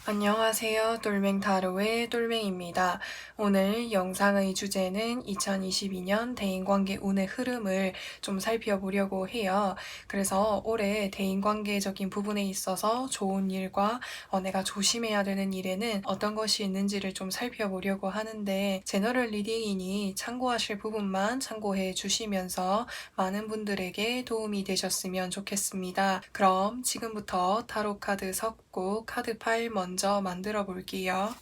안녕하세요. 똘맹타로의 똘맹입니다. 오늘 영상의 주제는 2022년 대인관계 운의 흐름을 좀 살펴보려고 해요. 그래서 올해 대인관계적인 부분에 있어서 좋은 일과 내가 조심해야 되는 일에는 어떤 것이 있는지를 좀 살펴보려고 하는데, 제너럴 리딩이니 참고하실 부분만 참고해 주시면서 많은 분들에게 도움이 되셨으면 좋겠습니다. 그럼 지금부터 타로 카드 섞고 카드 파일 먼저 만들어 볼게요.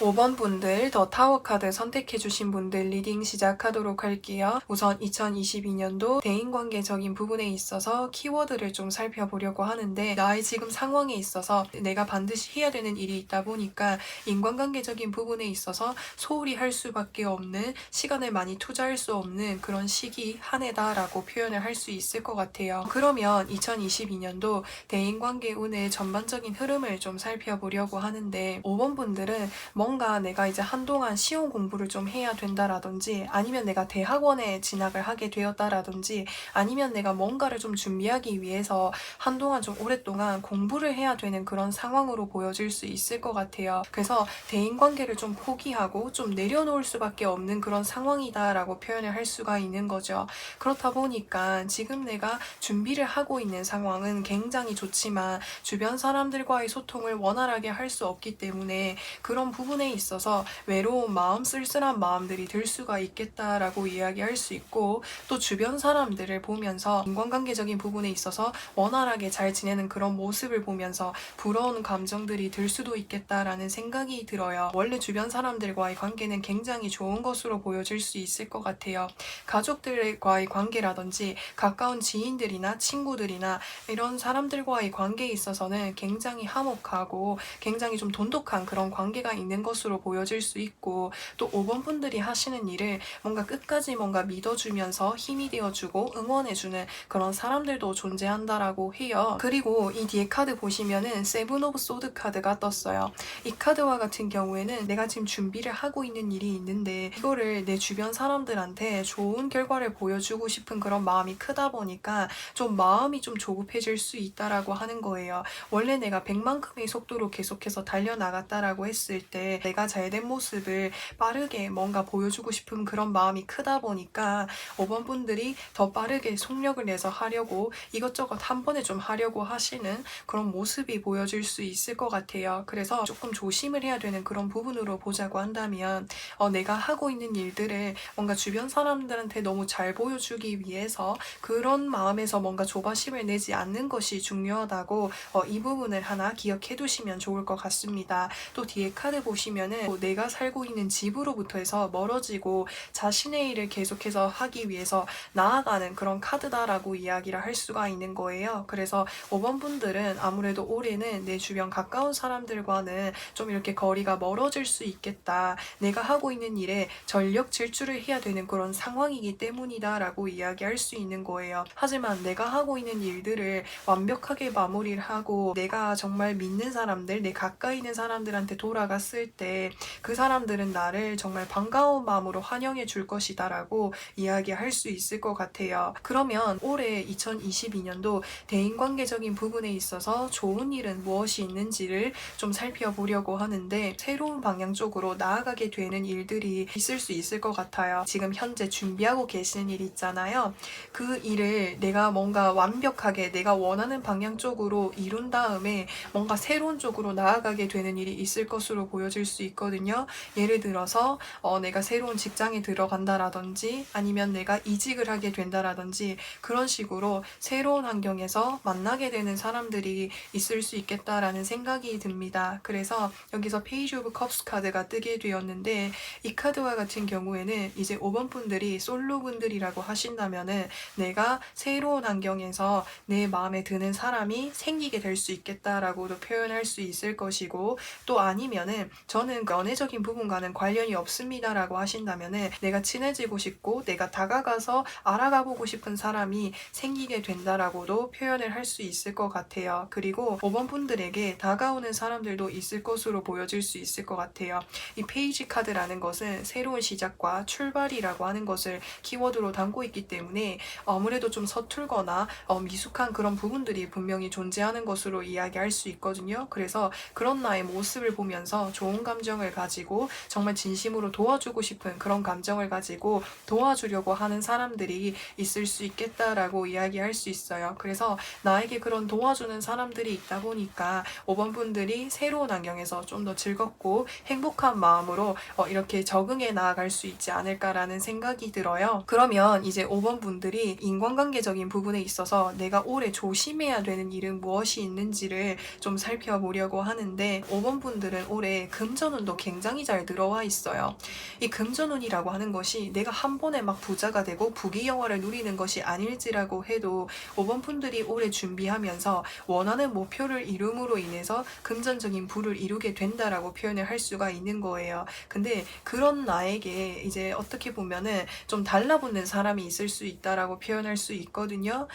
(5번) 분들 더 타워 카드 선택해주신 분들 리딩 시작하도록 할게요. 우선 2022년도 대인관계적인 부분에 있어서 키워드를 좀 살펴보려고 하는데, 나의 지금 상황에 있어서 내가 반드시 해야 되는 일이 있다 보니까 인간관계적인 부분에 있어서 소홀히 할 수밖에 없는, 시간을 많이 투자할 수 없는 그런 시기 한 해다라고 표현을 할 수 있을 것 같아요. 그러면 2022년도 대인관계 운의 전반적인 흐름을 좀 살펴보려고 하는데, 5번 분들은 뭔가 내가 이제 한동안 시험 공부를 좀 해야 된다라든지, 아니면 내가 대학원에 진학을 하게 되었다라든지, 아니면 내가 뭔가를 좀 준비하기 위해서 한동안 좀 오랫동안 공부를 해야 되는 그런 상황으로 보여질 수 있을 것 같아요. 그래서 대인관계를 좀 포기하고 좀 내려놓을 수밖에 없는 그런 상황이다라고 표현을 할 수가 있는 거죠. 그렇다 보니까 지금 내가 준비를 하고 있는 상황은 굉장히 좋지만 주변 사람들과의 소통을 원활하게 할 수 없기 때문에 그런 부분에 부분에 있어서 외로운 마음, 쓸쓸한 마음들이 들 수가 있겠다라고 이야기할 수 있고, 또 주변 사람들을 보면서 인간관계적인 부분에 있어서 원활하게 잘 지내는 그런 모습을 보면서 부러운 감정들이 들 수도 있겠다라는 생각이 들어요. 원래 주변 사람들과의 관계는 굉장히 좋은 것으로 보여질 수 있을 것 같아요. 가족들과의 관계라든지 가까운 지인들이나 친구들이나 이런 사람들과의 관계에 있어서는 굉장히 화목하고 굉장히 좀 돈독한 그런 관계가 있는 것으로 보여질 수 있고, 또 5번 분들이 하시는 일을 뭔가 끝까지 뭔가 믿어주면서 힘이 되어주고 응원해주는 그런 사람들도 존재한다라고 해요. 그리고 이 뒤에 카드 보시면은 세븐 오브 소드 카드가 떴어요. 이 카드와 같은 경우에는 내가 지금 준비를 하고 있는 일이 있는데 이거를 내 주변 사람들한테 좋은 결과를 보여주고 싶은 그런 마음이 크다 보니까 좀 마음이 좀 조급해질 수 있다라고 하는 거예요. 원래 내가 100만큼의 속도로 계속해서 달려나갔다라고 했을 때 내가 잘된 모습을 빠르게 뭔가 보여주고 싶은 그런 마음이 크다 보니까 5번 분들이 더 빠르게 속력을 내서 하려고 이것저것 한 번에 좀 하려고 하시는 그런 모습이 보여질 수 있을 것 같아요. 그래서 조금 조심을 해야 되는 그런 부분으로 보자고 한다면 내가 하고 있는 일들을 뭔가 주변 사람들한테 너무 잘 보여주기 위해서 그런 마음에서 뭔가 조바심을 내지 않는 것이 중요하다고 이 부분을 하나 기억해 두시면 좋을 것 같습니다. 또 뒤에 카드 보시면은 내가 살고 있는 집으로부터 해서 멀어지고 자신의 일을 계속해서 하기 위해서 나아가는 그런 카드다라고 이야기를 할 수가 있는 거예요. 그래서 5번 분들은 아무래도 올해는 내 주변 가까운 사람들과는 좀 이렇게 거리가 멀어질 수 있겠다. 내가 하고 있는 일에 전력 질주를 해야 되는 그런 상황이기 때문이다 라고 이야기할 수 있는 거예요. 하지만 내가 하고 있는 일들을 완벽하게 마무리를 하고 내가 정말 믿는 사람들, 내 가까이 있는 사람들한테 돌아갔을 때 그 사람들은 나를 정말 반가운 마음으로 환영해 줄 것이다 라고 이야기할 수 있을 것 같아요. 그러면 올해 2022년도 대인관계적인 부분에 있어서 좋은 일은 무엇이 있는지를 좀 살펴보려고 하는데, 새로운 방향 쪽으로 나아가게 되는 일들이 있을 수 있을 것 같아요. 지금 현재 준비하고 계시는 일 있잖아요. 그 일을 내가 뭔가 완벽하게 내가 원하는 방향 쪽으로 이룬 다음에 뭔가 새로운 쪽으로 나아가게 되는 일이 있을 것으로 보여질 수 있거든요. 예를 들어서 내가 새로운 직장에 들어간다라든지 아니면 내가 이직을 하게 된다라든지 그런 식으로 새로운 환경에서 만나게 되는 사람들이 있을 수 있겠다라는 생각이 듭니다. 그래서 여기서 페이지 오브 컵스 카드가 뜨게 되었는데, 이 카드와 같은 경우에는 이제 5번 분들이 솔로 분들이라고 하신다면은 내가 새로운 환경에서 내 마음에 드는 사람이 생기게 될 수 있겠다라고도 표현할 수 있을 것이고, 또 아니면은 저는 연애적인 부분과는 관련이 없습니다라고 하신다면은 내가 친해지고 싶고 내가 다가가서 알아가보고 싶은 사람이 생기게 된다라고도 표현을 할 수 있을 것 같아요. 그리고 5번 분들에게 다가오는 사람들도 있을 것으로 보여질 수 있을 것 같아요. 이 페이지 카드라는 것은 새로운 시작과 출발이라고 하는 것을 키워드로 담고 있기 때문에 아무래도 좀 서툴거나 미숙한 그런 부분들이 분명히 존재하는 것으로 이야기할 수 있거든요. 그래서 그런 나의 모습을 보면서 좋은 감정을 가지고 정말 진심으로 도와주고 싶은 그런 감정을 가지고 도와주려고 하는 사람들이 있을 수 있겠다라고 이야기할 수 있어요. 그래서 나에게 그런 도와주는 사람들이 있다 보니까 5번 분들이 새로운 환경에서 좀 더 즐겁고 행복한 마음으로 이렇게 적응해 나아갈 수 있지 않을까라는 생각이 들어요. 그러면 이제 5번 분들이 인간관계적인 부분에 있어서 내가 올해 조심해야 되는 일은 무엇이 있는지를 좀 살펴보려고 하는데, 5번 분들은 올해 금전운도 굉장히 잘 들어와 있어요. 이 금전운이라고 하는 것이 내가 한 번에 막 부자가 되고 부귀영화를 누리는 것이 아닐지라고 해도 5번 분들이 올해 준비하면서 원하는 목표를 이룸으로 인해서 금전적인 부를 이루게 된다라고 표현을 할 수가 있는 거예요. 근데 그런 나에게 이제 어떻게 보면은 좀 달라붙는 사람이 있을 수 있다라고 표현할 수 있거든요.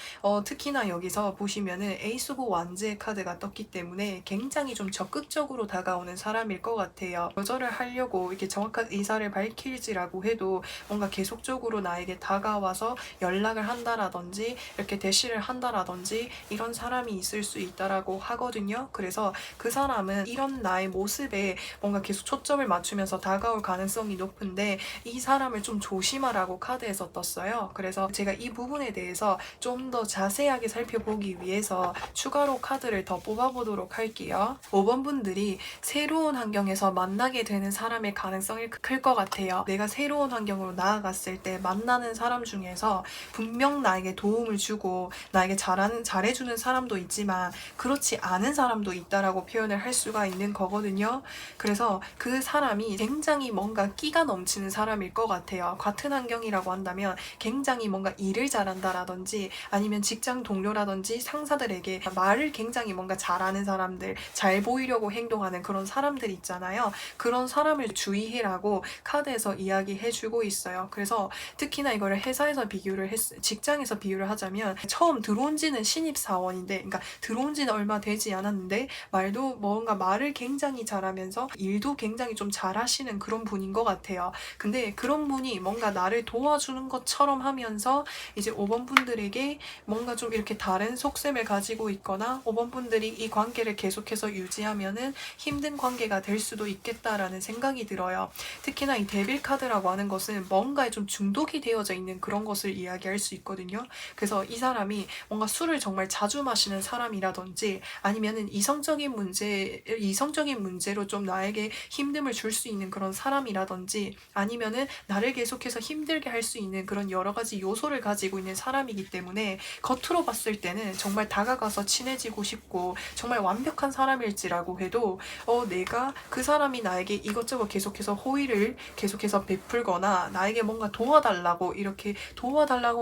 특히나 여기서 보시면은 에이스 오브 완즈의 카드가 떴기 때문에 굉장히 좀 적극적으로 다가오는 사람일 것 같아요. 거절을 하려고 이렇게 정확한 의사를 밝힐지라고 해도 뭔가 계속적으로 나에게 다가와서 연락을 한다라든지 이렇게 대시를 한다라든지 이런 사람이 있을 수 있다라고 하거든요. 그래서 그 사람은 이런 나의 모습에 뭔가 계속 초점을 맞추면서 다가올 가능성이 높은데, 이 사람을 좀 조심하라고 카드에서 떴어요. 그래서 제가 이 부분에 대해서 좀 더 자세하게 살펴보기 위해서 추가로 카드를 더 뽑아보도록 할게요. 5번 분들이 새로운 환경에서 그래서 만나게 되는 사람의 가능성이 클 것 같아요. 내가 새로운 환경으로 나아갔을 때 만나는 사람 중에서 분명 나에게 도움을 주고 나에게 잘해주는 사람도 있지만 그렇지 않은 사람도 있다라고 표현을 할 수가 있는 거거든요. 그래서 그 사람이 굉장히 뭔가 끼가 넘치는 사람일 것 같아요. 같은 환경이라고 한다면 굉장히 뭔가 일을 잘한다라든지 아니면 직장 동료라든지 상사들에게 말을 굉장히 뭔가 잘하는 사람들, 잘 보이려고 행동하는 그런 사람들 있잖아요. 그런 사람을 주의해라고 카드에서 이야기해주고 있어요. 그래서 특히나 이거를 회사에서 직장에서 비유를 하자면 처음 들어온 지는 신입사원인데, 그러니까 들어온 지는 얼마 되지 않았는데 뭔가 말을 굉장히 잘하면서 일도 굉장히 좀 잘하시는 그런 분인 것 같아요. 근데 그런 분이 뭔가 나를 도와주는 것처럼 하면서 이제 5번 분들에게 뭔가 좀 이렇게 다른 속셈을 가지고 있거나 5번 분들이 이 관계를 계속해서 유지하면은 힘든 관계가 될 수도 있겠다라는 생각이 들어요. 특히나 이 데빌 카드라고 하는 것은 뭔가에 좀 중독이 되어져 있는 그런 것을 이야기할 수 있거든요. 그래서 이 사람이 뭔가 술을 정말 자주 마시는 사람이라든지 아니면은 이성적인 문제로 좀 나에게 힘듦을 줄 수 있는 그런 사람이라든지 아니면은 나를 계속해서 힘들게 할 수 있는 그런 여러 가지 요소를 가지고 있는 사람이기 때문에 겉으로 봤을 때는 정말 다가가서 친해지고 싶고 정말 완벽한 사람일지라고 해도 내가 그 사람이 나에게 이것저것 계속해서 호의를 계속해서 베풀거나 나에게 뭔가 도와달라고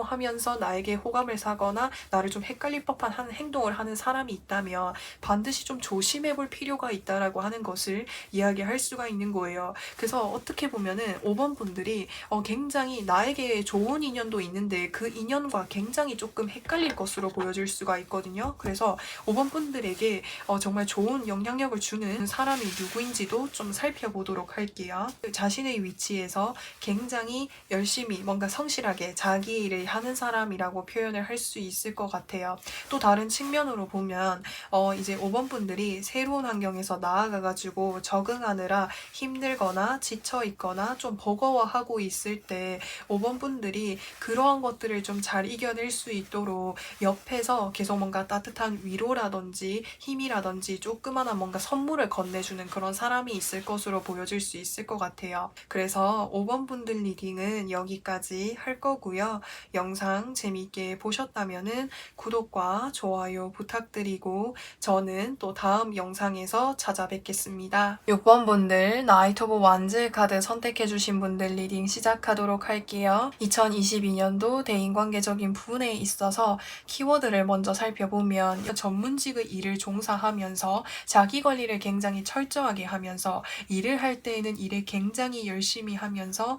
하면서 나에게 호감을 사거나 나를 좀 헷갈릴 법한 행동을 하는 사람이 있다면 반드시 좀 조심해 볼 필요가 있다라고 하는 것을 이야기할 수가 있는 거예요. 그래서 어떻게 보면은 5번 분들이 굉장히 나에게 좋은 인연도 있는데 그 인연과 굉장히 조금 헷갈릴 것으로 보여질 수가 있거든요. 그래서 5번 분들에게 정말 좋은 영향력을 주는 사람이 누구인지도 좀 살펴보도록 할게요. 자신의 위치에서 굉장히 열심히 뭔가 성실하게 자기 일을 하는 사람이라고 표현을 할 수 있을 것 같아요. 또 다른 측면으로 보면 이제 5번 분들이 새로운 환경에서 나아가가지고 적응하느라 힘들거나 지쳐있거나 좀 버거워하고 있을 때 5번 분들이 그러한 것들을 좀 잘 이겨낼 수 있도록 옆에서 계속 뭔가 따뜻한 위로라든지 힘이라든지 조그마한 뭔가 선물을 건네주는 그런 사람이 있을 것으로 보여질 수 있을 것 같아요. 그래서 5번 분들 리딩은 여기까지 할 거고요. 영상 재미있게 보셨다면은 구독과 좋아요 부탁드리고 저는 또 다음 영상에서 찾아뵙겠습니다. 6번 분들 나이트 오브 완즈 카드 선택해주신 분들 리딩 시작하도록 할게요. 2022년도 대인관계적인 부분에 있어서 키워드를 먼저 살펴보면 전문직의 일을 종사하면서 자기 관리를 굉장히 철저하게 하면서 일을 할 때에는 일을 굉장히 열심히 하면서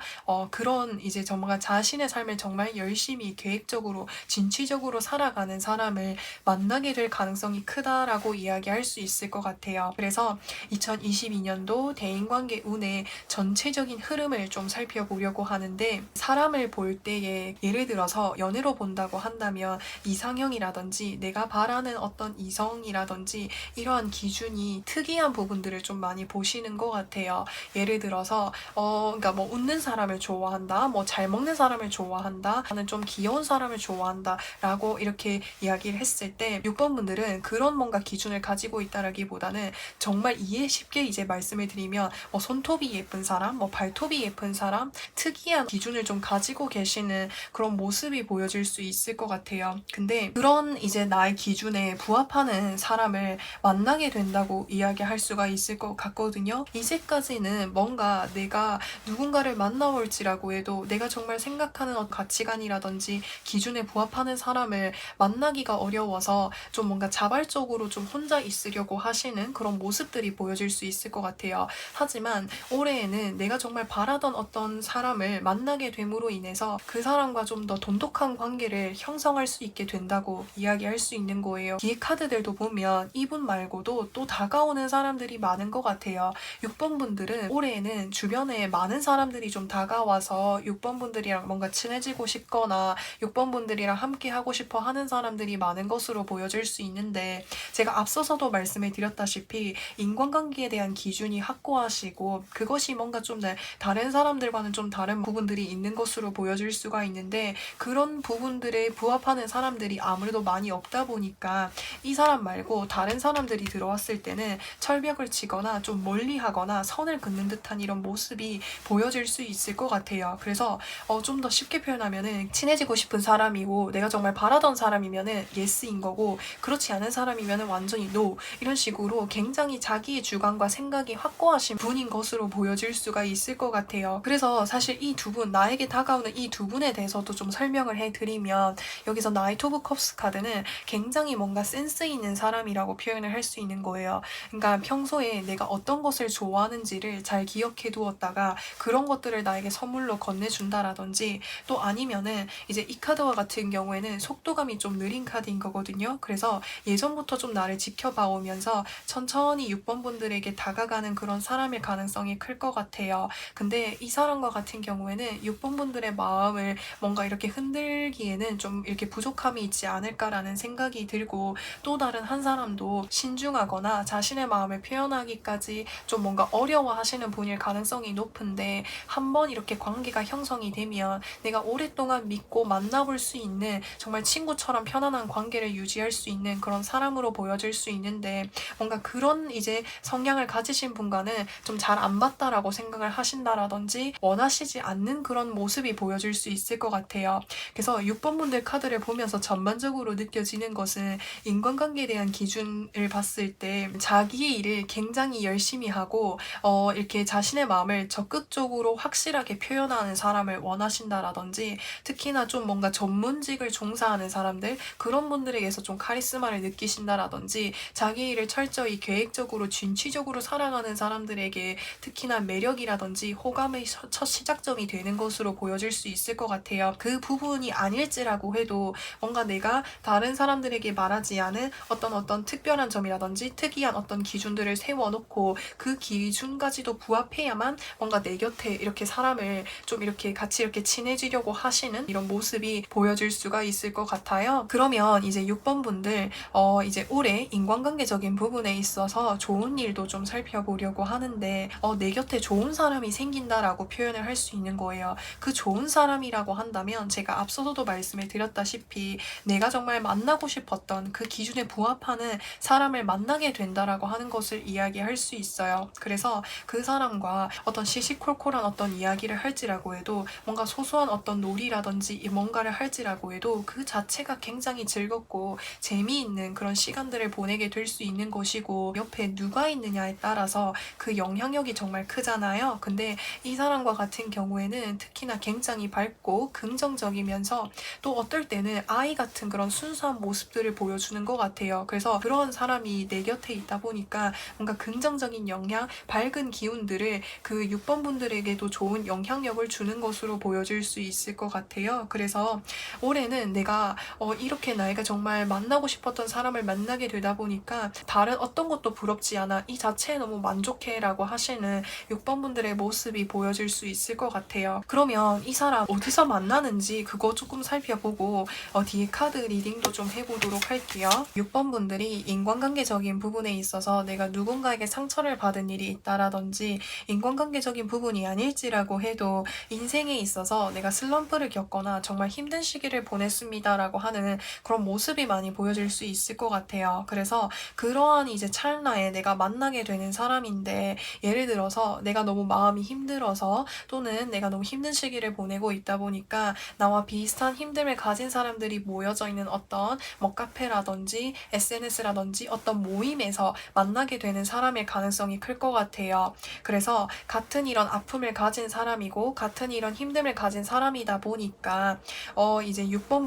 그런 이제 정말 자신의 삶을 정말 열심히 계획적으로 진취적으로 살아가는 사람을 만나게 될 가능성이 크다라고 이야기할 수 있을 것 같아요. 그래서 2022년도 대인관계 운의 전체적인 흐름을 좀 살펴보려고 하는데 사람을 볼 때에 예를 들어서 연애로 본다고 한다면 이상형이라든지 내가 바라는 어떤 이성이라든지 이러한 기준이 특이한 부분들을 좀 많이 보시는 것 같아요. 예를 들어서 그러니까 뭐 웃는 사람을 좋아한다, 뭐 잘 먹는 사람을 좋아한다, 나는 좀 귀여운 사람을 좋아한다 라고 이렇게 이야기를 했을 때 6번 분들은 그런 뭔가 기준을 가지고 있다라기보다는 정말 쉽게 이제 말씀을 드리면 손톱이 예쁜 사람, 발톱이 예쁜 사람, 특이한 기준을 좀 가지고 계시는 그런 모습이 보여질 수 있을 것 같아요. 근데 그런 이제 나의 기준에 부합하는 사람을 만나게 된다고 이야기할 수가 있을 것 같거든요. 이제까지는 뭔가 내가 누군가를 만나올지라고 해도 내가 정말 생각하는 가치관이라든지 기준에 부합하는 사람을 만나기가 어려워서 좀 뭔가 자발적으로 좀 혼자 있으려고 하시는 그런 모습들이 보여질 수 있을 것 같아요. 하지만 올해에는 내가 정말 바라던 어떤 사람을 만나게 됨으로 인해서 그 사람과 좀 더 돈독한 관계를 형성할 수 있게 된다고 이야기할 수 있는 거예요. 뒤에 카드들도 보면 이분 말고도 또 다가오는 사람들이 많은 것 같아요. 6번 분들은 올해에는 주변에 많은 사람들이 좀 다가와서 6번 분들이랑 뭔가 친해지고 싶거나 6번 분들이랑 함께 하고 싶어 하는 사람들이 많은 것으로 보여질 수 있는데 제가 앞서서도 말씀을 드렸다시피 인간관계에 대한 기준이 확고하시고 그것이 뭔가 좀 다른 사람들과는 좀 다른 부분들이 있는 것으로 보여질 수가 있는데 그런 부분들에 부합하는 사람들이 아무래도 많이 없다 보니까 이 사람 말고 다른 사람들이 들어왔을 때는 철벽을 치거나 좀 좀 멀리하거나 선을 긋는 듯한 이런 모습이 보여질 수 있을 것 같아요. 그래서 좀 더 쉽게 표현하면은 친해지고 싶은 사람이고 내가 정말 바라던 사람이면은 예스인 거고, 그렇지 않은 사람이면은 완전히 노, 이런 식으로 굉장히 자기의 주관과 생각이 확고하신 분인 것으로 보여질 수가 있을 것 같아요. 그래서 사실 이 두 분, 나에게 다가오는 이 두 분에 대해서도 좀 설명을 해드리면, 여기서 나이트 오브 컵스 카드는 굉장히 뭔가 센스 있는 사람이라고 표현을 할 수 있는 거예요. 그러니까 평소에 내가 어떤 것을 좋아하는지를 잘 기억해 두었다가 그런 것들을 나에게 선물로 건네준다라든지, 또 아니면은 이제 이 카드와 같은 경우에는 속도감이 좀 느린 카드인 거거든요. 그래서 예전부터 좀 나를 지켜봐 오면서 천천히 6번 분들에게 다가가는 그런 사람일 가능성이 클 것 같아요. 근데 이 사람과 같은 경우에는 6번 분들의 마음을 뭔가 이렇게 흔들기에는 좀 이렇게 부족함이 있지 않을까라는 생각이 들고, 또 다른 한 사람도 신중하거나 자신의 마음을 표현하기까지 좀 뭔가 어려워하시는 분일 가능성이 높은데, 한번 이렇게 관계가 형성이 되면 내가 오랫동안 믿고 만나볼 수 있는 정말 친구처럼 편안한 관계를 유지할 수 있는 그런 사람으로 보여질 수 있는데, 뭔가 그런 이제 성향을 가지신 분과는 좀 잘 안 맞다라고 생각을 하신다라든지 원하시지 않는 그런 모습이 보여질 수 있을 것 같아요. 그래서 6번 분들 카드를 보면서 전반적으로 느껴지는 것은, 인간관계에 대한 기준을 봤을 때 자기의 일을 굉장히 열심히 하고 이렇게 자신의 마음을 적극적으로 확실하게 표현하는 사람을 원하신다라든지, 특히나 좀 뭔가 전문직을 종사하는 사람들, 그런 분들에게서 좀 카리스마를 느끼신다라든지, 자기 일을 철저히 계획적으로 진취적으로 살아가는 사람들에게 특히나 매력이라든지 호감의 첫 시작점이 되는 것으로 보여질 수 있을 것 같아요. 그 부분이 아닐지라고 해도 뭔가 내가 다른 사람들에게 말하지 않은 어떤 특별한 점이라든지 특이한 어떤 기준들을 세워놓고 그 기준까지도 부합해야만 뭔가 내 곁에 이렇게 사람을 좀 이렇게 같이 이렇게 친해지려고 하시는 이런 모습이 보여질 수가 있을 것 같아요. 그러면 이제 6번 분들 이제 올해 인간관계적인 부분에 있어서 좋은 일도 좀 살펴보려고 하는데, 내 곁에 좋은 사람이 생긴다라고 표현을 할 수 있는 거예요. 그 좋은 사람이라고 한다면 제가 앞서서도 말씀을 드렸다시피 내가 정말 만나고 싶었던 그 기준에 부합하는 사람을 만나게 된다라고 하는 것을 이야기할 수 있어요. 그래서 그 사람과 어떤 시시콜콜한 어떤 이야기를 할지라고 해도, 뭔가 소소한 어떤 놀이라든지 뭔가를 할지라고 해도 그 자체가 굉장히 즐겁고 재미있는 그런 시간들을 보내게 될 수 있는 것이고, 옆에 누가 있느냐에 따라서 그 영향력이 정말 크잖아요. 근데 이 사람과 같은 경우에는 특히나 굉장히 밝고 긍정적이면서 또 어떨 때는 아이 같은 그런 순수한 모습들을 보여주는 것 같아요. 그래서 그런 사람이 내 곁에 있다 보니까 뭔가 긍정적인 영향, 밝은 기운들을 그 6번 분들에게도 좋은 영향력을 주는 것으로 보여질 수 있을 것 같아요. 그래서 올해는 내가 이렇게 나이가 정말 만나고 싶었던 사람을 만나게 되다 보니까 다른 어떤 것도 부럽지 않아, 이 자체에 너무 만족해 라고 하시는 6번 분들의 모습이 보여질 수 있을 것 같아요. 그러면 이 사람 어디서 만나는지 그거 조금 살펴보고 뒤에 카드 리딩도 좀 해보도록 할게요. 6번 분들이 인간관계적인 부분에 있어서 내가 누군가에게 상처를 받은 일이 있다라든지, 인간관계적인 부분이 아닐지라고 해도 인생에 있어서 내가 슬럼프를 겪거나 정말 힘든 시기를 보냈습니다라고 하는 그런 모습이 많이 보여질 수 있을 것 같아요. 그래서 그러한 이제 찰나에 내가 만나게 되는 사람인데, 예를 들어서 내가 너무 마음이 힘들어서 또는 내가 너무 힘든 시기를 보내고 있다 보니까 나와 비슷한 힘듦을 가진 사람들이 모여져 있는 어떤 뭐 카페라든지 SNS라든지 어떤 모임에서 만나게 되는 사람일 가능성이 클 것 같아요. 그래서 같은 이런 아픔을 가진 사람이고 같은 이런 힘듦을 가진 사람이다 보니까 이제 6번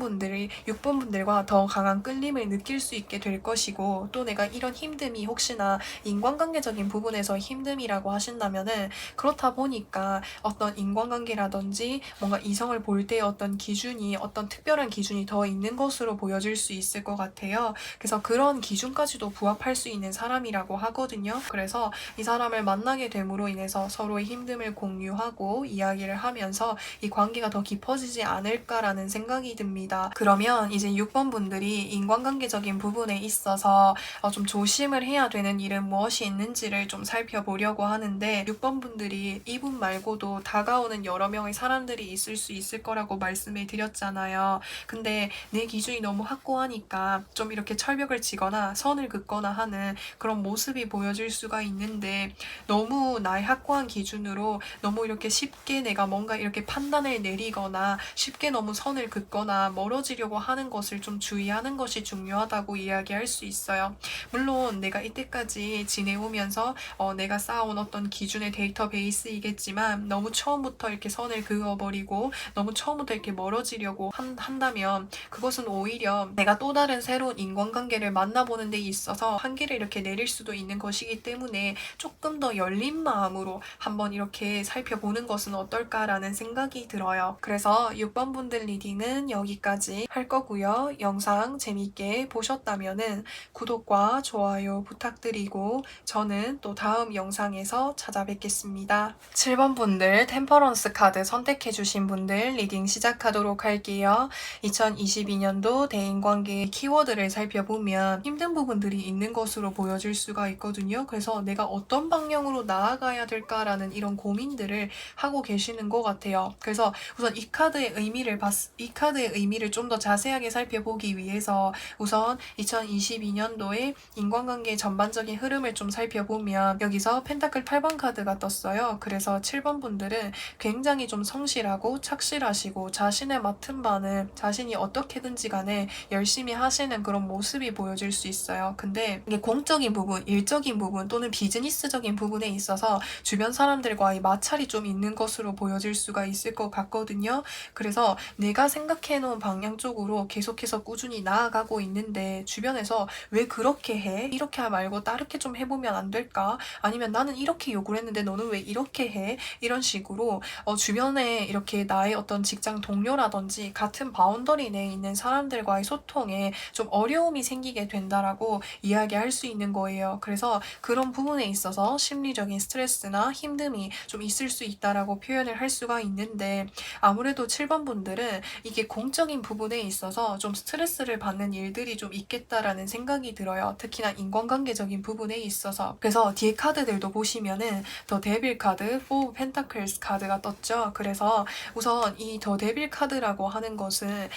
분들과 더 강한 끌림을 느낄 수 있게 될 것이고, 또 내가 이런 힘듦이 혹시나 인간관계적인 부분에서 힘듦이라고 하신다면은, 그렇다 보니까 어떤 인간관계라든지 뭔가 이성을 볼 때의 어떤 기준이, 어떤 특별한 기준이 더 있는 것으로 보여질 수 있을 것 같아요. 그래서 그런 기준까지도 부합할 수 있는 사람이라고 하거든요. 그래서 이 사람을 만나게 됨으로 인해서 서로의 힘듦을 공유하고 이야기를 하면서 이 관계가 더 깊어지지 않을까라는 생각이 듭니다. 그러면 이제 6번 분들이 인간관계적인 부분에 있어서 좀 조심을 해야 되는 일은 무엇이 있는지를 좀 살펴보려고 하는데, 6번 분들이 이분 말고도 다가오는 여러 명의 사람들이 있을 수 있을 거라고 말씀을 드렸잖아요. 근데 내 기준이 너무 확고하니까 좀 이렇게 철벽을 지거나 선을 긋거나 하는 그런 모습이 보여질 수가 있는데 너무 나의 확고한 기준으로 너무 이렇게 쉽게 내가 뭔가 이렇게 판단을 내리거나 쉽게 너무 선을 긋거나 멀어지려고 하는 것을 좀 주의하는 것이 중요하다고 이야기할 수 있어요. 물론 내가 이때까지 지내오면서 내가 쌓아온 어떤 기준의 데이터베이스이겠지만 너무 처음부터 이렇게 선을 그어버리고 너무 처음부터 이렇게 멀어지려고 한다면 그것은 오히려 내가 또 다른 새로운 인간관계를 만나보는 데 있어서 한계를 이렇게 내릴 수도 있는 것이기 때문에 조금 더 열린 마음으로 한번 이렇게 살펴보는 것은 어떨까라는 생각이 들어요. 그래서 6번 분들 리딩은 여기까지 할 거고요. 영상 재밌게 보셨다면은 구독과 좋아요 부탁드리고 저는 또 다음 영상에서 찾아뵙겠습니다. 7번 분들 템퍼런스 카드 선택해주신 분들 리딩 시작하도록 할게요. 2022년도 대인관계의 키워드를 살펴보면 힘든 부분들이 있는 것으로 보여질 수가 있거든요. 그래서 내가 어떤 방향으로 나아가야 될까라는 이런 고민들을 하고 계시는 것 같아요. 그래서 우선 이 카드의 의미를 좀 더 자세하게 살펴보기 위해서 우선 2022년도에 인간관계 전반적인 흐름을 좀 살펴보면 여기서 펜타클 8번 카드가 떴어요. 그래서 7번 분들은 굉장히 좀 성실하고 착실하시고 자신의 맡은 바는 자신이 어떻게든지 간에 열심히 하시는 그런 모습이 보여질 수 있어요. 근데 이게 공적인 부분, 일적인 부분 또는 비즈니스적인 부분에 있어서 주변 사람들과의 마찰이 좀 있는 것으로 보여질 수가 있을 것 같거든요. 그래서 내가 생각해 놓은 방향 쪽으로 계속해서 꾸준히 나아가고 있는데 주변에서 왜 그렇게 해? 이렇게 말고 다르게 좀 해보면 안 될까? 아니면 나는 이렇게 요구를 했는데 너는 왜 이렇게 해? 이런 식으로 주변에 이렇게 나의 어떤 직장 동료라든지 같은 바운더리 내에 있는 사람들과의 소통에 좀 어려움이 생기게 된다라고 이야기할 수 있는 거예요. 그래서 그런 부분에 있어서 심리적인 스트레스나 힘듦이 좀 있을 수 있다라고 표현을 할 수가 있는데 아무래도 7번 분들은 이게 공적인 부분에 있어서 좀 스트레스를 받는 일들이 좀 있겠다라는 생각이 들어요. 특히나 인간관계적인 부분에 있어서. 그래서 뒤에 카드들도 보시면은 더 데빌 카드, 4 펜타클스 카드가 떴죠. 그래서 우선 이 더 데빌 카드라고 하는 것은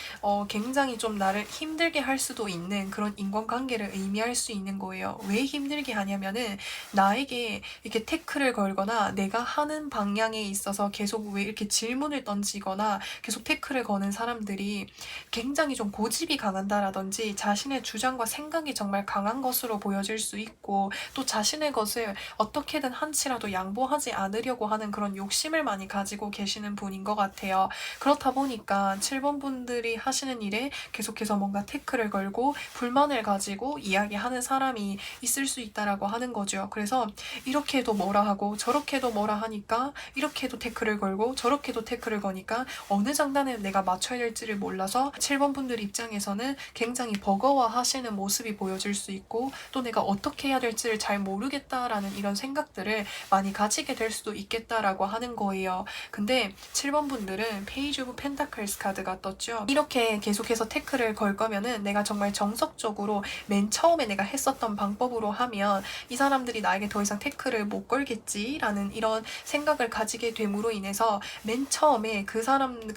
굉장히 좀 나를 힘들게 할 수도 있는 그런 인간관계를 의미할 수 있는 거예요. 왜 힘들게 하냐면은 나에게 이렇게 태클을 걸거나 내가 하는 방향에 있어서 계속 왜 이렇게 질문을 던지거나 계속 태클을 거는 사람들이 굉장히 좀 고집이 강한다라든지 자신의 주장과 생각이 정말 강한 것으로 보여질 수 있고 또 자신의 것을 어떻게든 한치라도 양보하지 않으려고 하는 그런 욕심을 많이 가지고 계시는 분인 것 같아요. 그렇다 보니까 7번 분들이 하시는 일에 계속해서 뭔가 태클을 걸고 불만을 가지고 이야기하는 사람이 있을 수 있다라고 하는 거죠. 그래서 이렇게 해도 뭐라 하고 저렇게 해도 뭐라 하니까 이렇게 해도 태클을 걸고 저렇게 해도 태클을 거니까 어느 장단에 내가 맞춰야 될지를 몰라서 7번 분들 입장에서는 굉장히 버거워하시는 모습이 보여질 수 있고 또 내가 어떻게 해야 될지를 잘 모르겠다라는 이런 생각들을 많이 가지게 될 수도 있겠다라고 하는 거예요. 근데 7번 분들은 페이지 오브 펜타클스 카드가 떴죠. 이렇게 계속해서 태클을 걸 거면은 내가 정말 정석적으로 맨 처음에 내가 했었던 방법으로 하면 이 사람들이 나에게 더 이상 태클을 못 걸겠지라는 이런 생각을 가지게 됨으로 인해서 맨 처음에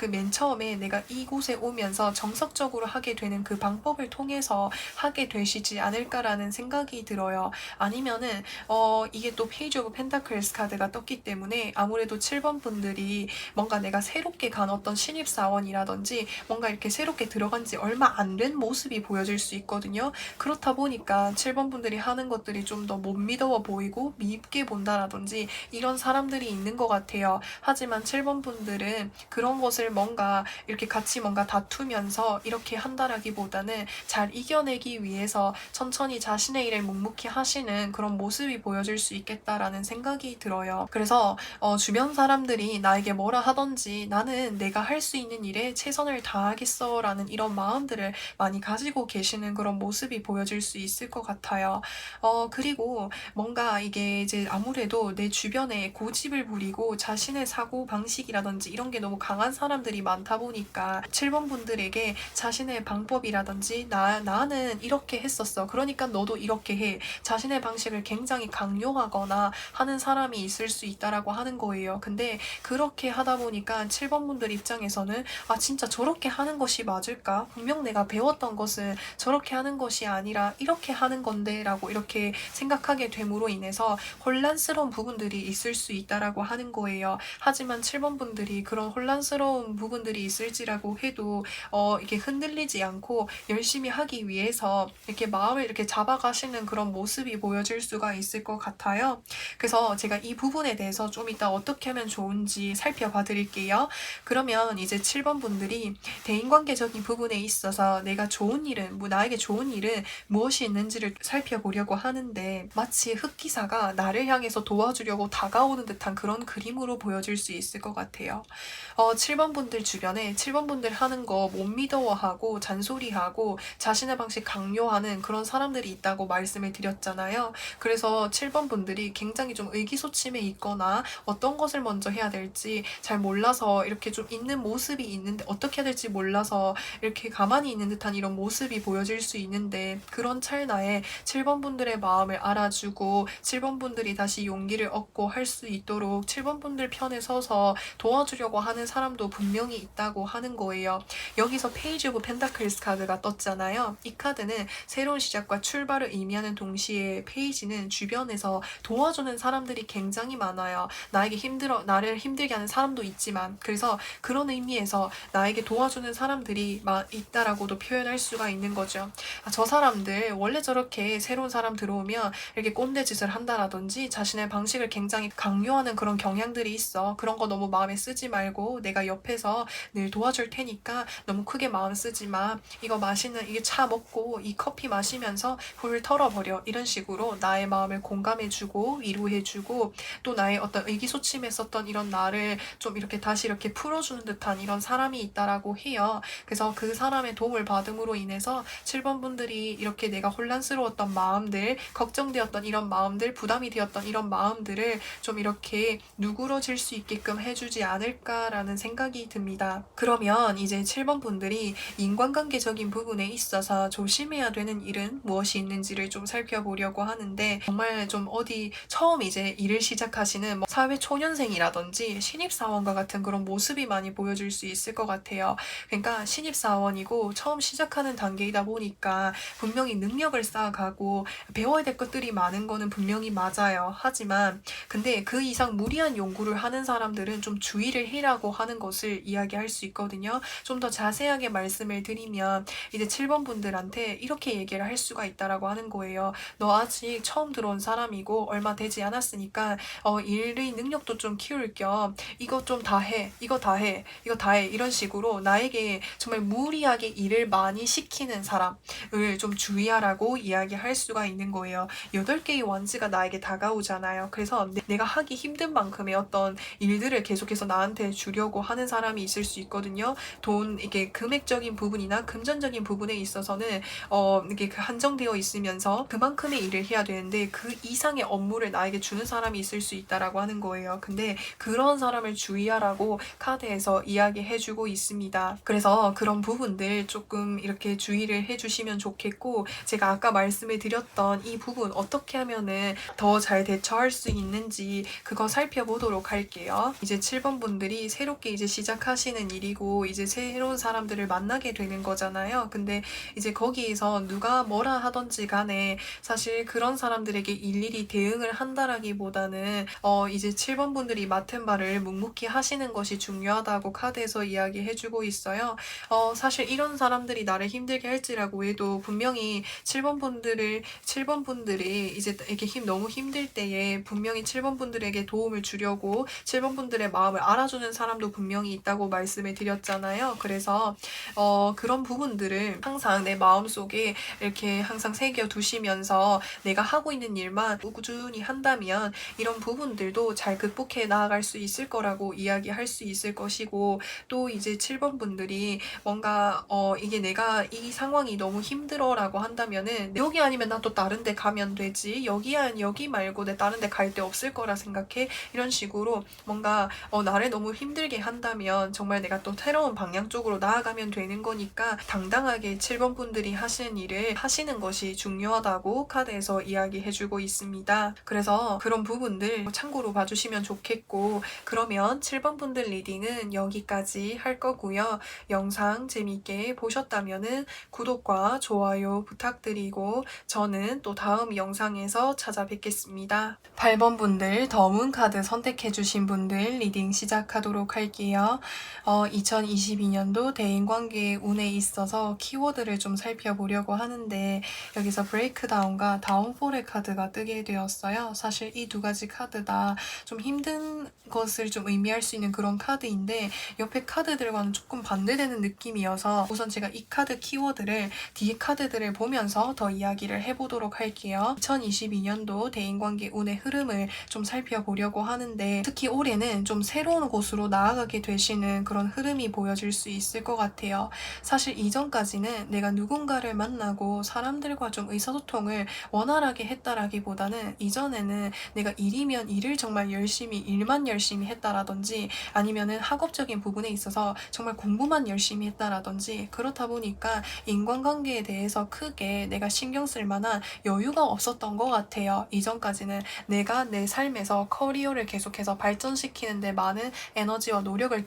맨 처음에 내가 이곳에 오면서 정석적으로 하게 되는 그 방법을 통해서 하게 되시지 않을까라는 생각이 들어요. 아니면은 이게 또 페이지 오브 펜타클스 카드가 떴기 때문에 아무래도 7번 분들이 뭔가 내가 새롭게 간 어떤 신입사원이라든지 뭔가 이렇게 새롭게 들어간 지 얼마 안 된 모습이 보여질 수 있거든요. 그렇다 보니까 7번 분들이 하는 것들이 좀 더 못 믿어 보이고 밉게 본다라든지 이런 사람들이 있는 것 같아요. 하지만 7번 분들은 그런 것을 뭔가 이렇게 같이 뭔가 다투면서 이렇게 한다라기보다는 잘 이겨내기 위해서 천천히 자신의 일을 묵묵히 하시는 그런 모습이 보여질 수 있겠다라는 생각이 들어요. 그래서 주변 사람들이 나에게 뭐라 하던지 나는 내가 할 수 있는 일에 최선을 다하겠어 라는 이런 마음들을 많이 가지고 계시는 그런 모습이 보여질 수 있을 것 같아요. 그리고 뭔가 이게 이제 아무래도 내 주변에 고집을 부리고 자신의 사고 방식이라든지 이런 게 너무 강한 사람들이 많다 보니까 7번 분들에게 자신의 방법이라든지 나는 이렇게 했었어. 그러니까 너도 이렇게 해. 자신의 방식을 굉장히 강요하거나 하는 사람이 있을 수 있다라고 하는 거예요. 근데 그렇게 하다 보니까 7번 분들 입장에서는 진짜 저렇게 하는 것이 맞을까? 분명 내가 배웠던 것은 저렇게 하는 것이 아니라 이렇게 하는 건데 라고 이렇게 생각하게 됨으로 인해서 혼란스러운 부분들이 있을 수 있다라고 하는 거예요. 하지만 7번 분들이 그런 혼란스러운 부분들이 있을지라고 해도 이게 흔들리지 않고 열심히 하기 위해서 이렇게 마음을 이렇게 잡아가시는 그런 모습이 보여질 수가 있을 것 같아요. 그래서 제가 이 부분에 대해서 좀 이따 어떻게 하면 좋은지 살펴봐 드릴게요. 그러면 이제 7번 분들이 대인관계적인 부분에 있어서 내가 좋은 일은, 나에게 좋은 일은 무엇이 있는지를 살펴보려고 하는데 마치 흑기사가 나를 향해서 도와주려고 다가오는 듯한 그런 그림으로 보여질 수 있을 것 같아요. 7번 분들 주변에 7번 분들 하는 거 못 믿어하고 잔소리하고 자신의 방식 강요하는 그런 사람들이 있다고 말씀을 드렸잖아요. 그래서 7번 분들이 굉장히 좀 의기소침해 있거나 어떤 것을 먼저 해야 될지 잘 몰라서 이렇게 좀 있는 모습이 있는데 어떻게 해야 될지 몰라서 이렇게 가만히 있는 듯한 이런 모습이 보여질 수 있는데 그런 찰나에 7번 분들의 마음을 알아주고 7번 분들이 다시 용기를 얻고 할 수 있도록 7번 분들 편에 서서 도와주려고 하는 사람도 분명히 있다고 하는 거예요. 여기서 페이지 오브 펜타클스 카드가 떴잖아요. 이 카드는 새로운 시작과 출발을 의미하는 동시에 페이지는 주변에서 도와주는 사람들이 굉장히 많아요. 나를 힘들게 하는 사람도 있지만 그래서 그런 의미에서 나에게 도와주는 사람들이 있다라고도 표현할 수가 있는 거죠. 저 사람들 원래 저렇게 새로운 사람 들어오면 이렇게 꼰대 짓을 한다라든지 자신의 방식을 굉장히 강요하는 그런 경향들이 있어. 그런 거 너무 마음에 쓰지 말고 내가 옆에서 늘 도와줄 테니까 너무 크게 마음 쓰지 마. 이게 차 먹고 이 커피 마시면서 훌 털어버려. 이런 식으로 나의 마음을 공감해주고 위로해주고 또 나의 어떤 의기소침했었던 이런 나를 좀 이렇게 다시 이렇게 풀어주는 듯한 이런 사람이 있다라고 해요. 그래서 그 사람의 도움을 받음으로 인해서 7번 분들이 이렇게 내가 혼란스러웠던 마음들, 걱정되었던 이런 마음들, 부담이 되었던 이런 마음들을 좀 이렇게 누그러질 수 있게끔 해주지 않을까라는 생각이 듭니다. 그러면 이제 7번 분들이 인간관계적인 부분에 있어서 조심해야 되는 일은 무엇이 있는지를 좀 살펴보려고 하는데 정말 좀 처음 이제 일을 시작하시는 사회 초년생이라든지 신입사원과 같은 그런 모습이 많이 보여질 수 있을 것 같아요. 그러니까 신입사원이고 처음 시작하는 단계이다 보니까 분명히 능력을 쌓아가고 배워야 될 것들이 많은 거는 분명히 맞아요. 하지만 근데 그 이상 무리한 연구를 하는 사람들은 좀 주의를 해라고 하는 것을 이야기할 수 있거든요. 좀 더 자세하게 말씀을 드리면 이제 7번 분들한테 이렇게 얘기를 할 수가 있다라고 하는 거예요. 너 아직 처음 들어온 사람이고 얼마 되지 않았으니까 일의 능력도 좀 키울 겸 이거 좀 다 해. 이거 다 해. 이거 다 해. 이런 식으로 나에게 정말 무리하게 일을 많이 시키는 사람을 좀 주의하라고 이야기할 수가 있는 거예요. 8개의 원즈가 나에게 다가오잖아요. 그래서 내가 하기 힘든 만큼의 어떤 일들을 계속해서 나한테 주려고 하는 사람이 있을 수 있거든요. 이게 금액적인 부분이나 금전적인 부분에 있어서는 이게 한정되어 있으면서 그만큼의 일을 해야 되는데 그 이상의 업무를 나에게 주는 사람이 있을 수 있다라고 하는 거예요. 근데 그런 사람을 주의하라고 카드에서 이야기해주고 있습니다. 그래서 그런 부분들 조금 이렇게 주의를 해주시면 좋겠고 제가 아까 말씀을 드렸던 이 부분 어떻게 하면은 더 잘 대처할 수 있는지 그거 살펴보도록 할게요. 이제 7번 분들이 새롭게 이제 시작하시는 일이고 이제 새로운 사람들을 만나게 되는 거잖아요. 근데 이제 거기에서 누가 뭐라 하던지 간에 사실 그런 사람들에게 일일이 대응을 한다라기보다는 이제 7번 분들이 맡은 바를 묵묵히 하시는 것이 중요하다고 카드에서 이야기해주고 있어요. 사실 이런 사람들이 나를 힘들게 할지라고 해도 분명히 7번 분들이 이제 이렇게 너무 힘들 때에 분명히 7번 분들에게 도움을 주려고 7번 분들의 마음을 알아주는 사람도 분명히 있다고 말씀을 드렸잖아요. 그래서 그런 부분들을 항상 내 마음속에 이렇게 항상 새겨두시면서 내가 하고 있는 일만 꾸준히 한다면 이런 부분들도 잘 극복해 나아갈 수 있을 거라고 이야기할 수 있을 것이고 또 이제 7번 분들이 뭔가 이게 내가 이 상황이 너무 힘들어라고 한다면은 여기 아니면 나 또 다른 데 가면 되지 여기 말고 내 다른 데 갈 데 없을 거라 생각해 이런 식으로 뭔가 나를 너무 힘들게 한다면 정말 내가 또 새로운 방향 쪽으로 나아가면 되는 거니까 당당하게 7번 분들이 하시는 일을 하시는 것이 중요하다고 카드에서 이야기해주고 있습니다. 그래서 그런 부분들 참고로 봐주시면 좋겠고 그러면 7번 분들 리딩은 여기까지 할 거고요. 영상 재미있게 보셨다면은 구독과 좋아요 부탁드리고 저는 또 다음 영상에서 영상에서 찾아뵙겠습니다. 8번 분들 더문 카드 선택해주신 분들 리딩 시작하도록 할게요. 2022년도 대인관계의 운에 있어서 키워드를 좀 살펴보려고 하는데 여기서 브레이크다운과 다운폴의 카드가 뜨게 되었어요. 사실 이 두 가지 카드 다 좀 힘든 것을 좀 의미할 수 있는 그런 카드인데 옆에 카드들과는 조금 반대되는 느낌이어서 우선 제가 이 카드 키워드를 뒤에 카드들을 보면서 더 이야기를 해보도록 할게요. 2022년도 대인관계 운의 흐름을 좀 살펴보려고 하는데 특히 올해는 좀 새로운 곳으로 나아가게 되시는 그런 흐름이 보여질 수 있을 것 같아요. 사실 이전까지는 내가 누군가를 만나고 사람들과 좀 의사소통을 원활하게 했다라기보다는 이전에는 내가 일이면 일을 정말 열심히 일만 열심히 했다라든지 아니면은 학업적인 부분에 있어서 정말 공부만 열심히 했다라든지 그렇다 보니까 인간관계에 대해서 크게 내가 신경 쓸 만한 여유가 없었던 것 같아요. 이전까지는 내가 내 삶에서 커리어를 계속해서 발전시키는데 많은 에너지와 노력을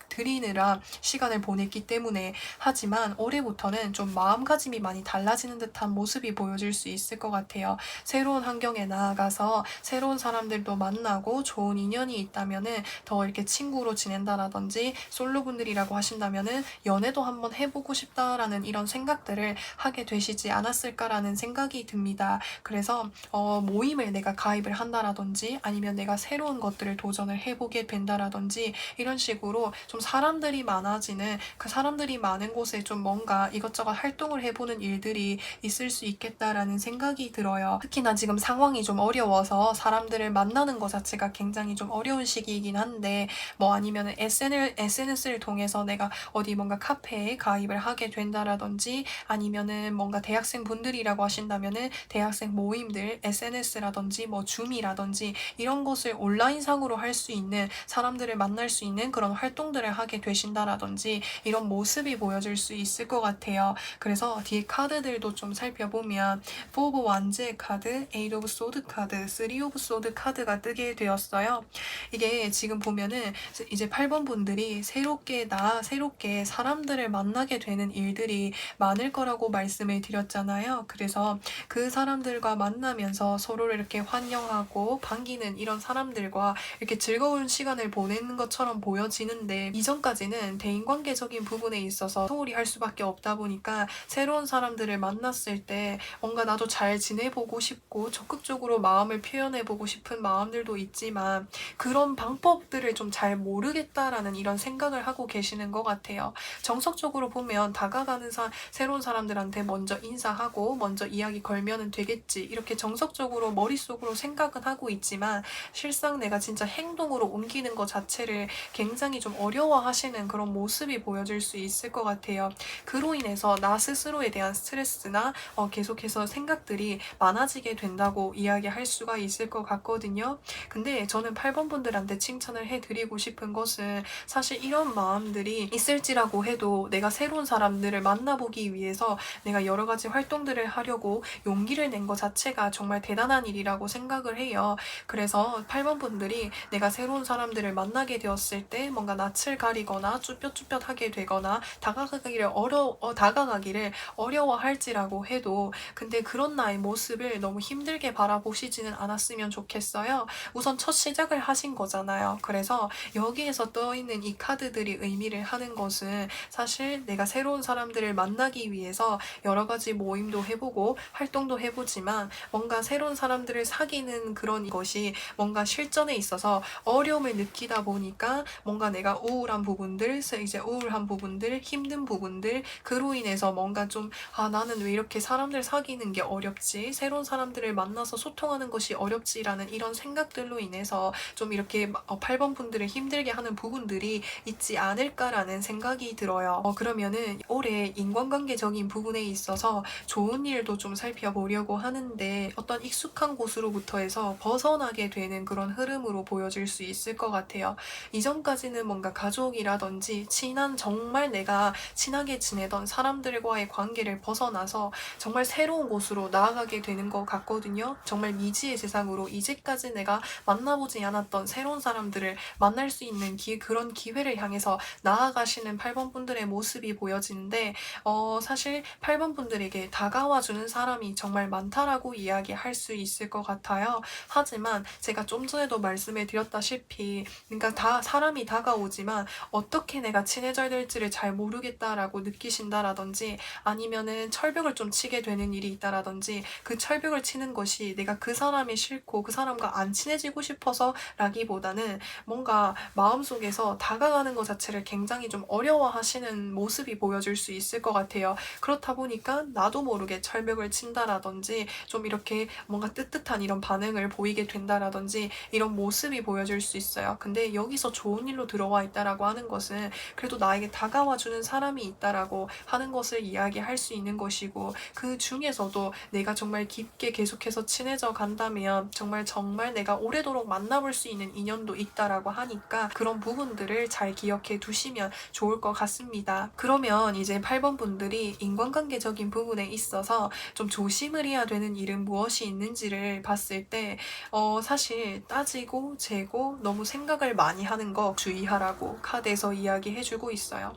들이느라 시간을 보냈기 때문에 하지만 올해부터는 좀 마음가짐이 많이 달라지는 듯한 모습이 보여질 수 있을 것 같아요. 새로운 환경에 나아가서 새로운 사람들도 만나고 좋은 인연이 있다면은 더 이렇게 친구로 지낸다라든지 솔로분들이라고 하신다면은 연애도 한번 해보고 싶다라는 이런 생각들을 하게 되시지 않았을까라는 생각이 듭니다. 그래서 모임을 내가 가입을 한다라든지 아니면 내가 새로운 것들을 도전을 해보게 된다라든지 이런 식으로 좀 사람들이 많아지는 그 사람들이 많은 곳에 좀 뭔가 이것저것 활동을 해보는 일들이 있을 수 있겠다라는 생각이 들어요. 특히나 지금 상황이 좀 어려워서 사람들을 만나는 것 자체가 굉장히 좀 어려운 시기이긴 한데 뭐 아니면 SNS를 통해서 내가 어디 뭔가 카페에 가입을 하게 된다라든지 아니면은 뭔가 대학생 분들이라고 하신다면은 대학생 모임들 SNS라든지 뭐 줌이라든지 이런 것을 온라인상으로 할 수 있는 사람들을 만날 수 있는 그런 활동들을 하게 되신다라든지 이런 모습이 보여질 수 있을 것 같아요. 그래서 뒤에 카드들도 좀 살펴보면 4 오브 완즈의 카드, 8 오브 소드 카드, 3 오브 소드 카드가 뜨게 되었어요. 이게 지금 보면은 이제 8번 분들이 새롭게 사람들을 만나게 되는 일들이 많을 거라고 말씀을 드렸잖아요. 그래서 그 사람들과 만나면서 서로를 이렇게 환영하고 반기는 이런 사람들과 이렇게 즐거운 시간을 보내는 것처럼 보여지는데 이전까지는 대인관계적인 부분에 있어서 소홀히 할 수밖에 없다 보니까 새로운 사람들을 만났을 때 뭔가 나도 잘 지내보고 싶고 적극적으로 마음을 표현해보고 싶은 마음들도 있지만 그런 방법들을 좀 잘 모르겠다라는 이런 생각을 하고 계시는 것 같아요. 정석적으로 보면 다가가는 새로운 사람들한테 먼저 인사하고 먼저 이야기 걸면은 되겠지 이렇게 정석적으로 머릿속으로 생각은 하고 있지만 실상 내가 진짜 행동으로 옮기는 것 자체를 굉장히 좀 어려워하시는 그런 모습이 보여질 수 있을 것 같아요. 그로 인해서 나 스스로에 대한 스트레스나 계속해서 생각들이 많아지게 된다고 이야기할 수가 있을 것 같거든요. 근데 저는 8번 분들한테 칭찬을 해드리고 싶은 것은 사실 이런 마음들이 있을지라고 해도 내가 새로운 사람들을 만나보기 위해서 내가 여러 가지 활동들을 하려고 용기를 낸 것 자체가 정말 대단한 일이라고 생각을 해요. 그래서 8번 분들이 내가 새로운 사람들을 만나게 되었을 때 뭔가 낯을 가리거나 쭈뼛쭈뼛하게 되거나 다가가기를 어려워할지라고 해도 근데 그런 나의 모습을 너무 힘들게 바라보시지는 않았으면 좋겠어요. 우선 첫 시작을 하신 거잖아요. 그래서 여기에서 떠있는 이 카드들이 의미를 하는 것은 사실 내가 새로운 사람들을 만나기 위해서 여러 가지 모임도 해보고 활동도 해보지만 뭔가 새로운 사람들을 사귀는 그런 것이 뭔가 실전에 있어서 어려움을 느끼다 보니까 뭔가 내가 우울한 부분들, 힘든 부분들 그로 인해서 뭔가 좀 나는 왜 이렇게 사람들 사귀는 게 어렵지? 새로운 사람들을 만나서 소통하는 것이 어렵지라는 이런 생각들로 인해서 좀 이렇게 8번 분들을 힘들게 하는 부분들이 있지 않을까라는 생각이 들어요. 그러면은 올해 인간관계적인 부분에 있어서 좋은 일도 좀 살펴보려고 하는데 어떤 익숙한 곳으로부터 해서 벗어나게 되는 그런 흐름으로 보여질 수 있을 것 같아요. 이전까지는 뭔가 가족이라든지 정말 내가 친하게 지내던 사람들과의 관계를 벗어나서 정말 새로운 곳으로 나아가게 되는 것 같거든요. 정말 미지의 세상으로 이제까지 내가 만나보지 않았던 새로운 사람들을 만날 수 있는 그런 기회를 향해서 나아가시는 8번 분들의 모습이 보여지는데 사실 8번 분들에게 다가와주는 사람이 정말 많다라고 이야기할 수 있을 것 같아요. 하지만 제가 좀 전에도 말씀을 드렸다시피 그러니까 다 사람이 다가오지만 어떻게 내가 친해져야 될지를 잘 모르겠다라고 느끼신다라든지 아니면은 철벽을 좀 치게 되는 일이 있다라든지 그 철벽을 치는 것이 내가 그 사람이 싫고 그 사람과 안 친해지고 싶어서 라기보다는 뭔가 마음속에서 다가가는 것 자체를 굉장히 좀 어려워하시는 모습이 보여질 수 있을 것 같아요. 그렇다 보니까 나도 모르게 철벽을 친다라든지 좀 이렇게 뭔가 뜨뜻한 이런 반응을 보이게 된다라든지 이런 모습이 보여질 수 있어요. 근데 여기서 좋은 일로 들어와 있다라고 하는 것은 그래도 나에게 다가와 주는 사람이 있다라고 하는 것을 이야기할 수 있는 것이고 그 중에서도 내가 정말 깊게 계속해서 친해져 간다면 정말 내가 오래도록 만나볼 수 있는 인연도 있다라고 하니까 그런 부분들을 잘 기억해 두시면 좋을 것 같습니다. 그러면 이제 8번 분들이 인간관계적인 부분에 있어서 좀 조심을 해야 되는 일은 무엇이 있는지를 봤을 때 사실 따지고 재고 너무 생각을 많이 하는 거 주의하라고 카드에서 이야기해주고 있어요.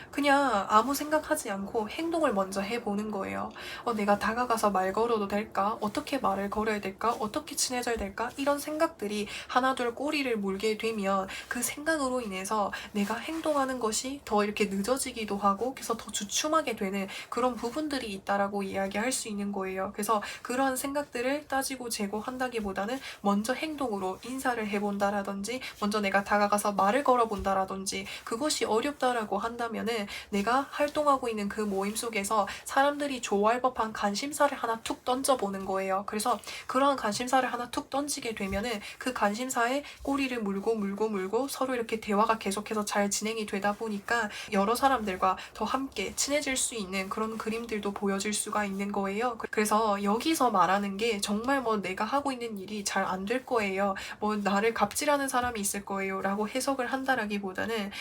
그냥 아무 생각하지 않고 행동을 먼저 해보는 거예요. 내가 다가가서 말 걸어도 될까? 어떻게 말을 걸어야 될까? 어떻게 친해져야 될까? 이런 생각들이 하나둘 꼬리를 물게 되면 그 생각으로 인해서 내가 행동하는 것이 더 이렇게 늦어지기도 하고 그래서 더 주춤하게 되는 그런 부분들이 있다라고 이야기할 수 있는 거예요. 그래서 그러한 생각들을 따지고 재고한다기보다는 먼저 행동으로 인사를 해본다라든지 먼저 내가 다가가서 말을 걸어본다라든지 그것이 어렵다라고 한다면은 내가 활동하고 있는 그 모임 속에서 사람들이 좋아할 법한 관심사를 하나 툭 던져보는 거예요. 그래서 그러한 관심사를 하나 툭 던지게 되면은 그 관심사에 꼬리를 물고 서로 이렇게 대화가 계속해서 잘 진행이 되다 보니까 여러 사람들과 더 함께 친해질 수 있는 그런 그림들도 보여질 수가 있는 거예요. 그래서 여기서 말하는 게 정말 뭐 내가 하고 있는 일이 잘 안 될 거예요. 뭐 나를 갑질하는 사람이 있을 거예요. 라고 해석을 한다라기보다는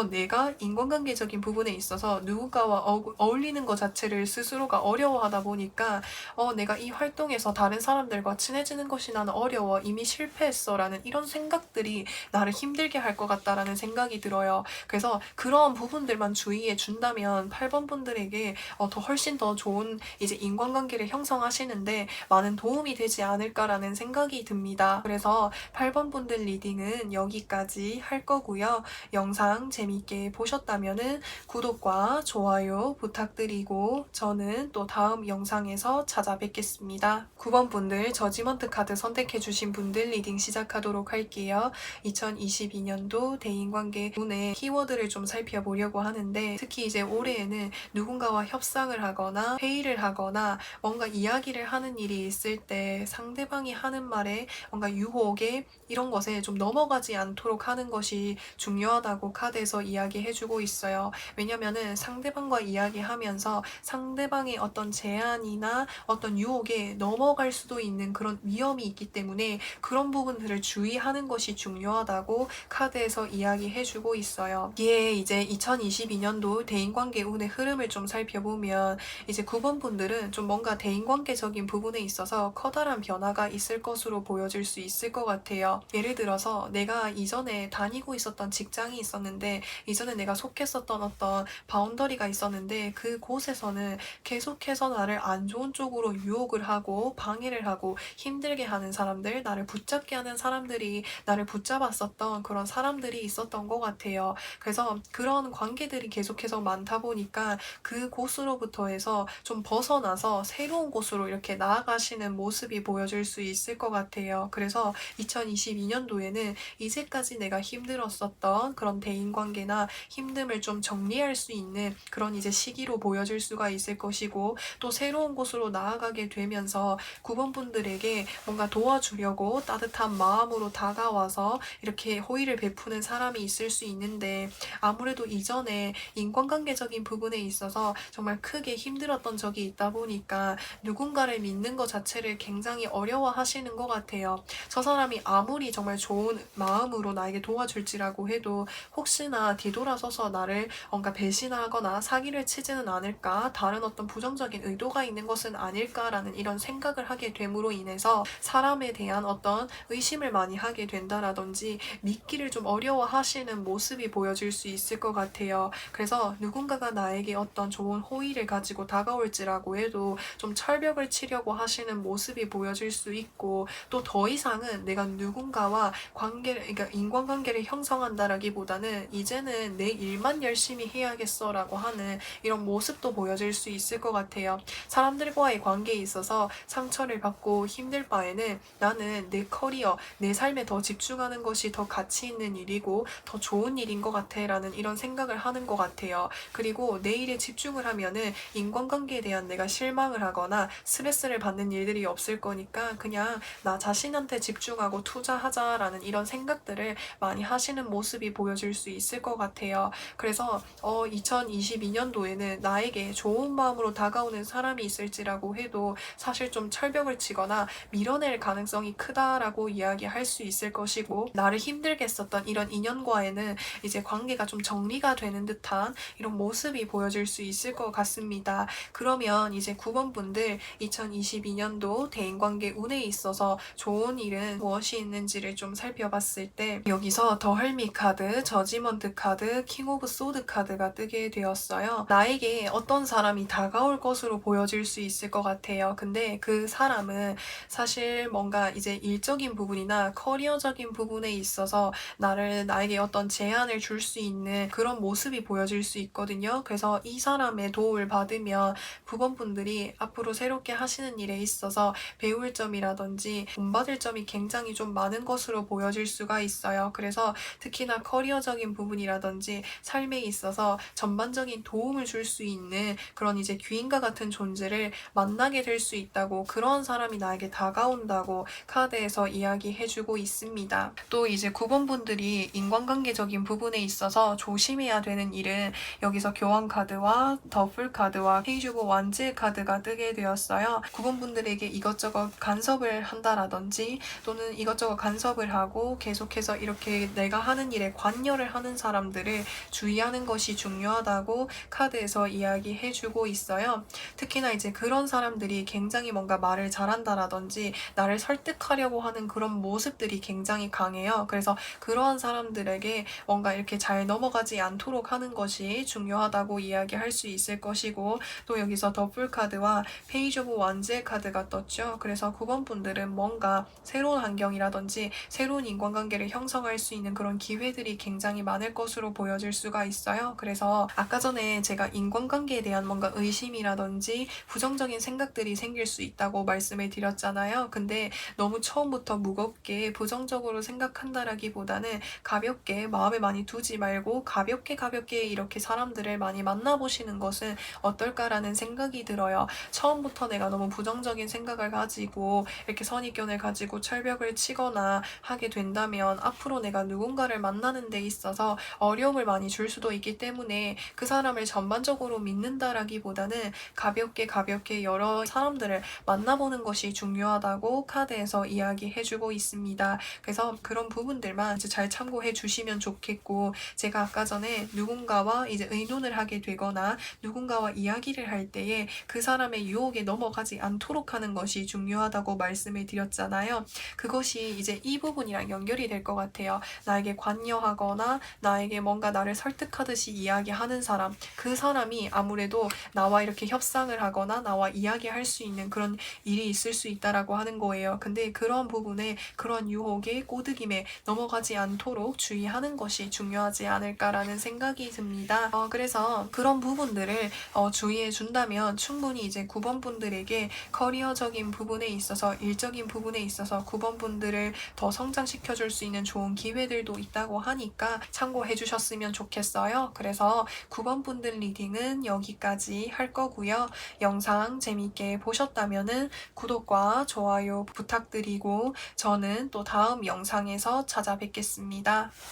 내가 인간관계적인 부분에 있어서 누군가와 어울리는 것 자체를 스스로가 어려워하다 보니까 내가 이 활동에서 다른 사람들과 친해지는 것이 나는 어려워. 이미 실패했어. 라는 이런 생각들이 나를 힘들게 할 것 같다라는 생각이 들어요. 그래서 그런 부분들만 주의해 준다면 8번 분들에게 더 훨씬 더 좋은 이제 인간관계를 형성하시는데 많은 도움이 되지 않을까라는 생각이 듭니다. 그래서 8번 분들 리딩은 여기까지 할 거고요. 영상 재밌게 보셨다면은 구독과 좋아요 부탁드리고 저는 또 다음 영상에서 찾아뵙겠습니다. 9번 분들 저지먼트 카드 선택해주신 분들 리딩 시작하도록 할게요. 2022년도 대인관계 운의 키워드를 좀 살펴보려고 하는데 특히 이제 올해에는 누군가와 협상을 하거나 회의를 하거나 뭔가 이야기를 하는 일이 있을 때 상대방이 하는 말에 뭔가 유혹에 이런 것에 좀 넘어가지 않도록 하는 것이 중요하다고 카드에서 이야기해주고 있어요. 왜냐면은 상대방과 이야기하면서 상대방의 어떤 제안이나 어떤 유혹에 넘어갈 수도 있는 그런 위험이 있기 때문에 그런 부분들을 주의하는 것이 중요하다고 카드에서 이야기해주고 있어요. 이게 이제 2022년도 대인관계 운의 흐름을 좀 살펴보면 이제 9번 분들은 좀 뭔가 대인관계적인 부분에 있어서 커다란 변화가 있을 것으로 보여질 수 있을 것 같아요. 예를 들어서 내가 이전에 다니고 있었던 직장이 있었는데 이전에 내가 속했었던 어떤 바운더리가 있었는데 그곳에서는 계속해서 나를 안 좋은 쪽으로 유혹을 하고 방해를 하고 힘들게 하는 사람들, 나를 붙잡게 하는 사람들이 나를 붙잡았었던 그런 사람들이 있었던 것 같아요. 그래서 그런 관계들이 계속해서 많다 보니까 그곳으로부터 해서 좀 벗어나서 새로운 곳으로 이렇게 나아가시는 모습이 보여질 수 있을 것 같아요. 그래서 2022년도에는 이제까지 내가 힘들었었던 그런 대인관계나 힘듦을 좀 정리할 수 있는 그런 이제 시기로 보여질 수가 있을 것이고 또 새로운 곳으로 나아가게 되면서 9번 분들에게 뭔가 도와주려고 따뜻한 마음으로 다가와서 이렇게 호의를 베푸는 사람이 있을 수 있는데 아무래도 이전에 인간관계적인 부분에 있어서 정말 크게 힘들었던 적이 있다 보니까 누군가를 믿는 것 자체를 굉장히 어려워하시는 것 같아요. 저 사람이 아무리 정말 좋은 마음으로 나에게 도와줄지라고 해도 혹시나 뒤돌아서서 나를 뭔가 배신하거나 사기를 치지는 않을까, 다른 어떤 부정적인 의도가 있는 것은 아닐까라는 이런 생각을 하게 됨으로 인해서 사람에 대한 어떤 의심을 많이 하게 된다라든지 믿기를 좀 어려워하시는 모습이 보여질 수 있을 것 같아요. 그래서 누군가가 나에게 어떤 좋은 호의를 가지고 다가올지라고 해도 좀 철벽을 치려고 하시는 모습이 보여질 수 있고, 또 더 이상은 내가 누군가와 관계를, 그러니까 인간관계를 형성한다라기보다는 이제는 내 일만 열심히 해야겠어라고 하는 이런 모습도 보여질 수 있을 것 같아요. 사람들과의 관계에 있어서 상처를 받고 힘들 바에는 나는 내 커리어, 내 삶에 더 집중하는 것이 더 가치 있는 일이고 더 좋은 일인 것 같아 라는 이런 생각을 하는 것 같아요. 그리고 내 일에 집중을 하면은 인간관계에 대한 내가 실망을 하거나 스트레스를 받는 일들이 없을 거니까 그냥 나 자신한테 집중하고 투자하자라는 이런 생각들을 많이 하시는 모습이 보여질 수 있을 것 같아요. 그래서 2022년도에는 나에게 좋은 마음으로 다가오는 사람이 있을지라고 해도 사실 좀 철벽을 치거나 밀어낼 가능성이 크다라고 이야기할 수 있을 것이고, 나를 힘들게 했었던 이런 인연과에는 이제 관계가 좀 정리가 되는 듯한 이런 모습이 보여질 수 있을 것 같습니다. 그러면 이제 9번 분들 2022년도 대인관계 운에 있어서 좋은 일은 무엇이 있는지를 좀 살펴봤을 때, 여기서 더 헐미 카드, 저지먼트 카드, 킹 오브 소드 카드가 뜨게 되었어요. 나에게 어떤 사람이 다가올 것으로 보여질 수 있을 것 같아요. 근데 그 사람은 사실 뭔가 이제 일적인 부분이나 커리어적인 부분에 있어서 나에게 어떤 제안을 줄 수 있는 그런 모습이 보여질 수 있거든요. 그래서 이 사람의 도움을 받으면 9번 분들이 앞으로 새롭게 하시는 일에 있어서 배울 점이라든지 본받을 점이 굉장히 좀 많은 것으로 보여질 수가 있어요. 그래서 특히나 커리어적인 부분이라든지 삶에 있어서 전반적인 도움을 줄 수 있는 그런 이제 귀인과 같은 존재를 만나게 될 수 있다고, 그런 사람이 나에게 다가온다고 카드에서 이야기해주고 있습니다. 또 이제 9번 분들이 인간관계적인 부분에 있어서 조심해야 되는 일은, 여기서 교환 카드와 더풀 카드와 페이지 오브 완즈 카드가 뜨게 되었어요. 9번 분들에게 이것저것 간섭을 한다라든지 또는 이것저것 간섭을 하고 계속해서 이렇게 내가 하는 일에 관여를 하는 사람들을 주의하는 것이 중요하다고 카드에서 이야기해주고 있어요. 특히나 이제 그런 사람들이 굉장히 뭔가 말을 잘한다라든지 나를 설득하려고 하는 그런 모습들이 굉장히 강해요. 그래서 그러한 사람들에게 뭔가 이렇게 잘 넘어가지 않도록 하는 것이 중요하다고 이야기할 수 있을 것이고, 또 여기서 더풀 카드와 페이지 오브 완즈의 카드가 떴죠. 그래서 9번 분들은 뭔가 새로운 환경이라든지 새로운 인간관계를 형성할 수 있는 그런 기회들이 굉장히 많을 것으로 보여질 수가 있어요. 그래서 아까 전에 제가 인간관계에 대한 뭔가 의심이라든지 부정적인 생각들이 생길 수 있다고 말씀을 드렸잖아요. 근데 너무 처음부터 무겁게 부정적으로 생각한다라기보다는 가볍게 마음에 많이 두지 말고 가볍게 이렇게 사람들을 많이 만나보시는 것은 어떨까라는 생각이 들어요. 처음부터 내가 너무 부정적인 생각을 가지고 이렇게 선입견을 가지고 철벽을 치거나 하게 된다면 앞으로 내가 누군가를 만나는 데 있어서 어려움을 많이 줄 수도 있기 때문에 그 사람을 전반적으로 믿는다라기보다는 가볍게 여러 사람들을 만나보는 것이 중요하다고 카드에서 이야기해주고 있습니다. 그래서 그런 부분들만 이제 잘 참고해 주시면 좋겠고, 제가 아까 전에 누군가와 이제 의논을 하게 되거나 누군가와 이야기를 할 때에 그 사람의 유혹에 넘어가지 않도록 하는 것이 중요하다고 말씀을 드렸잖아요. 그것이 이제 이 부분이랑 연결이 될 것 같아요. 나에게 관여하거나 나에게 뭔가 나를 설득하듯이 이야기하는 사람, 그 사람이 아무래도 나와 이렇게 협상을 하거나 나와 이야기할 수 있는 그런 일이 있을 수 있다라고 하는 거예요. 근데 그런 부분에 그런 유혹에 꼬드김에 넘어가지 않도록 주의하는 것이 중요하지 않을까라는 생각이 듭니다. 그래서 그런 부분들을 주의해 준다면 충분히 이제 9번 분들에게 커리어적인 부분에 있어서 일적인 부분에 있어서 9번 분들을 더 성장시켜 줄 수 있는 좋은 기회들도 있다고 하니까 참고해 주셨으면 좋겠어요. 그래서 9번 분들 리딩은 여기까지 할 거고요. 영상 재미있게 보셨다면은 구독과 좋아요 부탁드리고 저는 또 다음 영상에서 찾아뵙겠습니다.